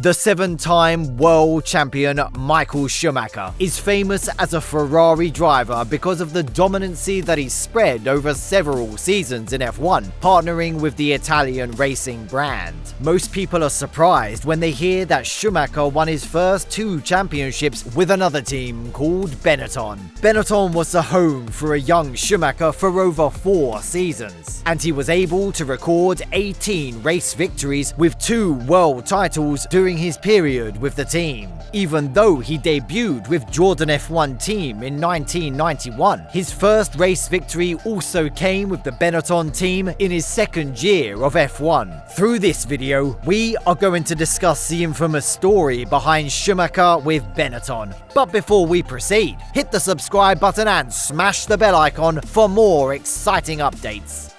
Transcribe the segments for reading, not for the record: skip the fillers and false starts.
The 7-time world champion Michael Schumacher is famous as a Ferrari driver because of the dominancy that he spread over several seasons in F1, partnering with the Italian racing brand. Most people are surprised when they hear that Schumacher won his first 2 championships with another team called Benetton. Benetton was the home for a young Schumacher for over 4 seasons, and he was able to record 18 race victories with 2 world titles during his period with the team. Even though he debuted with Jordan F1 team in 1991, his first race victory also came with the Benetton team in his second year of F1. Through this video, we are going to discuss the infamous story behind Schumacher with Benetton. But before we proceed, hit the subscribe button and smash the bell icon for more exciting updates.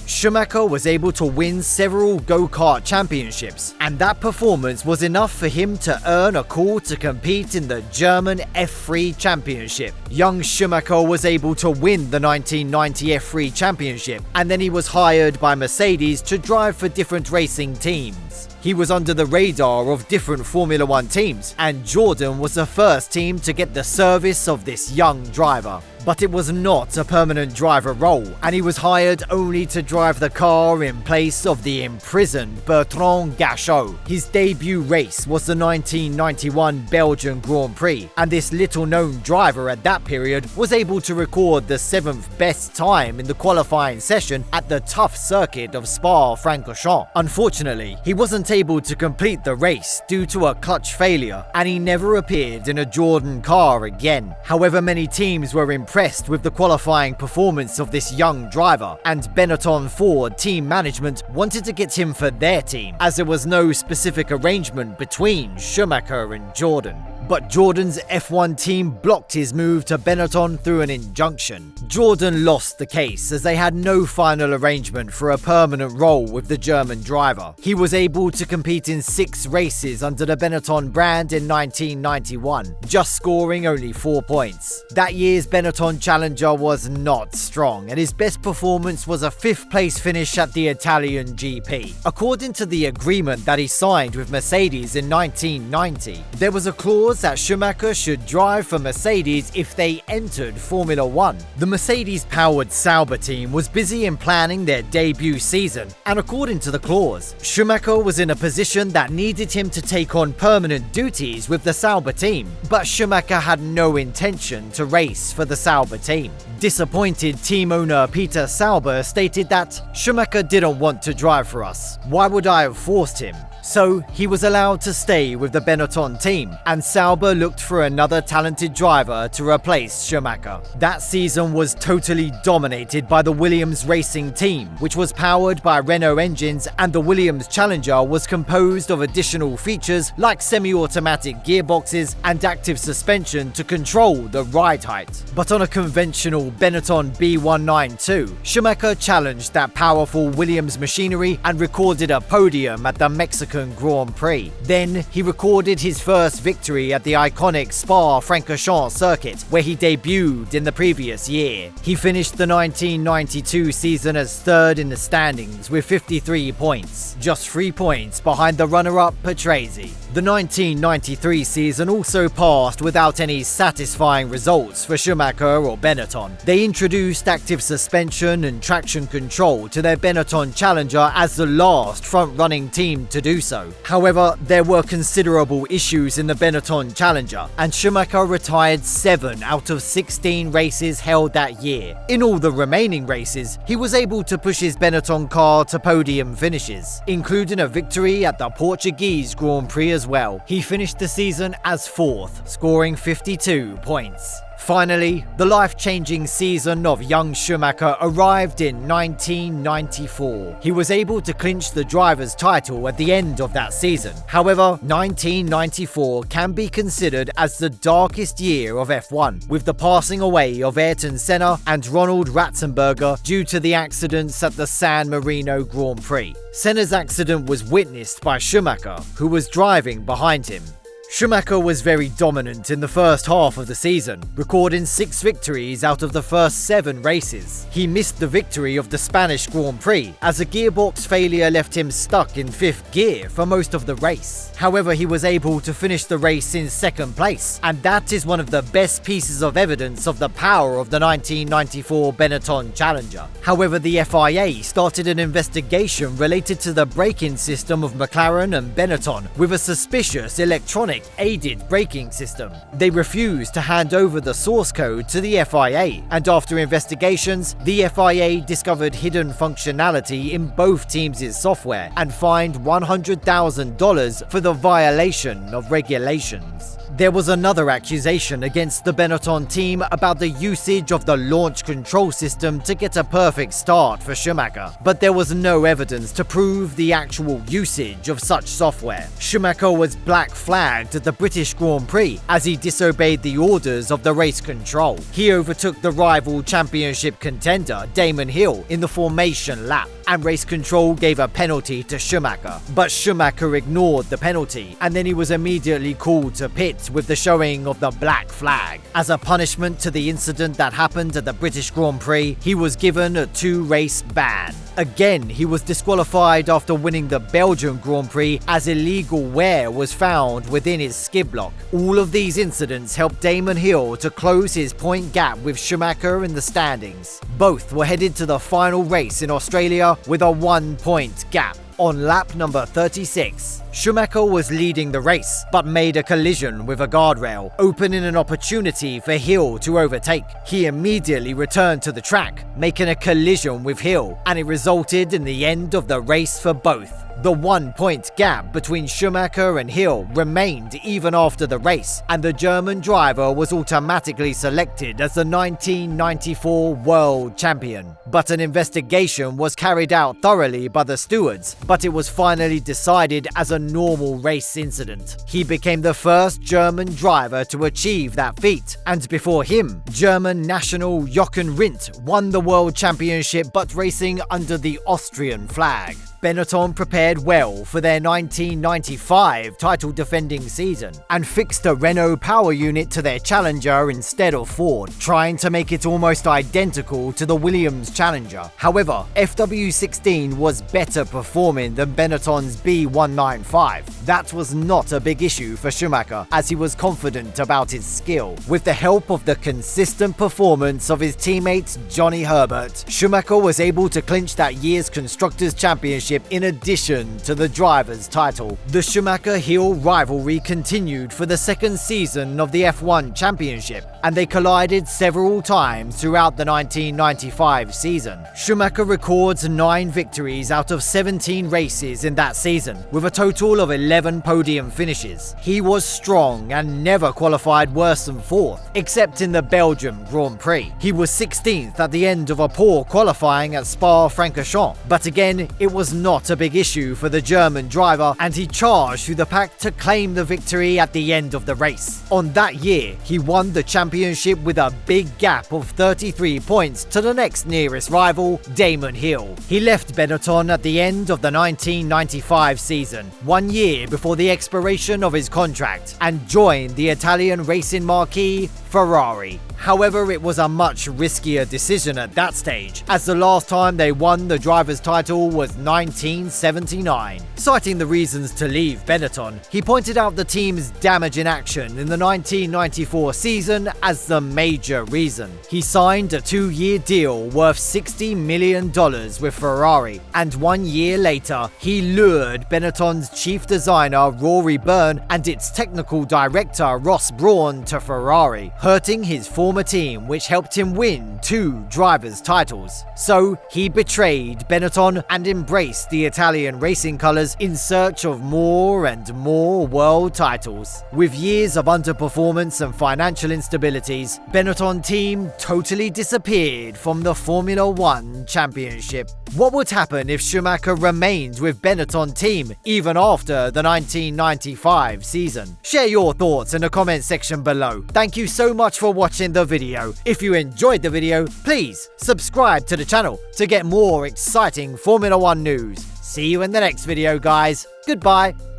Schumacher was able to win several go-kart championships, and that performance was enough for him to earn a call to compete in the German F3 Championship. Young Schumacher was able to win the 1990 F3 Championship, and then he was hired by Mercedes to drive for different racing teams. He was under the radar of different Formula 1 teams, and Jordan was the first team to get the service of this young driver. But it was not a permanent driver role, and he was hired only to drive the car in place of the imprisoned Bertrand Gachot. His debut race was the 1991 Belgian Grand Prix, and this little-known driver at that period was able to record the 7th best time in the qualifying session at the tough circuit of Spa-Francorchamps. Unfortunately, he wasn't able to complete the race due to a clutch failure, and he never appeared in a Jordan car again. However, many teams were impressed with the qualifying performance of this young driver, and Benetton Ford team management wanted to get him for their team, as there was no specific arrangement between Schumacher and Jordan. But Jordan's F1 team blocked his move to Benetton through an injunction. Jordan lost the case as they had no final arrangement for a permanent role with the German driver. He was able to compete in 6 races under the Benetton brand in 1991, just scoring only 4 points. That year's Benetton Challenger was not strong, and his best performance was a 5th place finish at the Italian GP. According to the agreement that he signed with Mercedes in 1990, there was a clause that Schumacher should drive for Mercedes if they entered Formula 1. The Mercedes-powered Sauber team was busy in planning their debut season, and according to the clause, Schumacher was in a position that needed him to take on permanent duties with the Sauber team, but Schumacher had no intention to race for the Sauber team. Disappointed team owner Peter Sauber stated that Schumacher didn't want to drive for us. Why would I have forced him? So he was allowed to stay with the Benetton team, and Sauber looked for another talented driver to replace Schumacher. That season was totally dominated by the Williams racing team, which was powered by Renault engines, and the Williams Challenger was composed of additional features like semi-automatic gearboxes and active suspension to control the ride height. But on a conventional Benetton B192, Schumacher challenged that powerful Williams machinery and recorded a podium at the Mexican Grand Prix. Then he recorded his first victory at the iconic Spa-Francorchamps circuit, where he debuted in the previous year. He finished the 1992 season as 3rd in the standings with 53 points, just 3 points behind the runner-up Patrese. The 1993 season also passed without any satisfying results for Schumacher or Benetton. They introduced active suspension and traction control to their Benetton Challenger as the last front-running team to do so. However, there were considerable issues in the Benetton Challenger, and Schumacher retired 7 out of 16 races held that year. In all the remaining races, he was able to push his Benetton car to podium finishes, including a victory at the Portuguese Grand Prix as well. He finished the season as 4th, scoring 52 points. Finally, the life-changing season of young Schumacher arrived in 1994. He was able to clinch the driver's title at the end of that season. However, 1994 can be considered as the darkest year of F1, with the passing away of Ayrton Senna and Ronald Ratzenberger due to the accidents at the San Marino Grand Prix. Senna's accident was witnessed by Schumacher, who was driving behind him. Schumacher was very dominant in the first half of the season, recording 6 victories out of the first 7 races. He missed the victory of the Spanish Grand Prix as a gearbox failure left him stuck in 5th gear for most of the race. However, he was able to finish the race in 2nd place, and that is one of the best pieces of evidence of the power of the 1994 Benetton Challenger. However, the FIA started an investigation related to the braking system of McLaren and Benetton with a suspicious electronic aided braking system. They refused to hand over the source code to the FIA, and after investigations, the FIA discovered hidden functionality in both teams' software and fined $100,000 for the violation of regulations. There was another accusation against the Benetton team about the usage of the launch control system to get a perfect start for Schumacher, but there was no evidence to prove the actual usage of such software. Schumacher was black flagged at the British Grand Prix as he disobeyed the orders of the race control. He overtook the rival championship contender Damon Hill in the formation lap, and race control gave a penalty to Schumacher. But Schumacher ignored the penalty, and then he was immediately called to pit with the showing of the black flag. As a punishment to the incident that happened at the British Grand Prix, he was given a 2-race ban. Again, he was disqualified after winning the Belgian Grand Prix as illegal wear was found within his skid block. All of these incidents helped Damon Hill to close his point gap with Schumacher in the standings. Both were headed to the final race in Australia with a 1-point gap. On lap number 36, Schumacher was leading the race, but made a collision with a guardrail, opening an opportunity for Hill to overtake. He immediately returned to the track, making a collision with Hill, and it resulted in the end of the race for both. The 1-point gap between Schumacher and Hill remained even after the race, and the German driver was automatically selected as the 1994 world champion. But an investigation was carried out thoroughly by the stewards, but it was finally decided as a normal race incident. He became the first German driver to achieve that feat, and before him, German national Jochen Rindt won the world championship but racing under the Austrian flag. Benetton prepared well for their 1995 title-defending season and fixed a Renault power unit to their Challenger instead of Ford, trying to make it almost identical to the Williams Challenger. However, FW16 was better performing than Benetton's B195. That was not a big issue for Schumacher, as he was confident about his skill. With the help of the consistent performance of his teammate Johnny Herbert, Schumacher was able to clinch that year's Constructors' Championship in addition to the driver's title. The Schumacher-Hill rivalry continued for the 2nd season of the F1 Championship, and they collided several times throughout the 1995 season. Schumacher records 9 victories out of 17 races in that season, with a total of 11 podium finishes. He was strong and never qualified worse than 4th, except in the Belgian Grand Prix. He was 16th at the end of a poor qualifying at Spa-Francorchamps, but again, it was not a big issue for the German driver, and he charged through the pack to claim the victory at the end of the race. On that year, he won the championship with a big gap of 33 points to the next nearest rival, Damon Hill. He left Benetton at the end of the 1995 season, 1 year before the expiration of his contract, and joined the Italian racing marquee Ferrari. However, it was a much riskier decision at that stage, as the last time they won the driver's title was 1979. Citing the reasons to leave Benetton, he pointed out the team's damage in action in the 1994 season as the major reason. He signed a 2-year deal worth $60 million with Ferrari, and 1 year later, he lured Benetton's chief designer Rory Byrne and its technical director Ross Brawn to Ferrari, hurting his former team, which helped him win 2 drivers' titles. So he betrayed Benetton and embraced the Italian racing colours in search of more and more world titles. With years of underperformance and financial instabilities, Benetton team totally disappeared from the Formula 1 championship. What would happen if Schumacher remained with Benetton team even after the 1995 season? Share your thoughts in the comment section below. Thank you so much for watching the video. If you enjoyed the video, please subscribe to the channel to get more exciting Formula 1 news. See you in the next video, guys. Goodbye.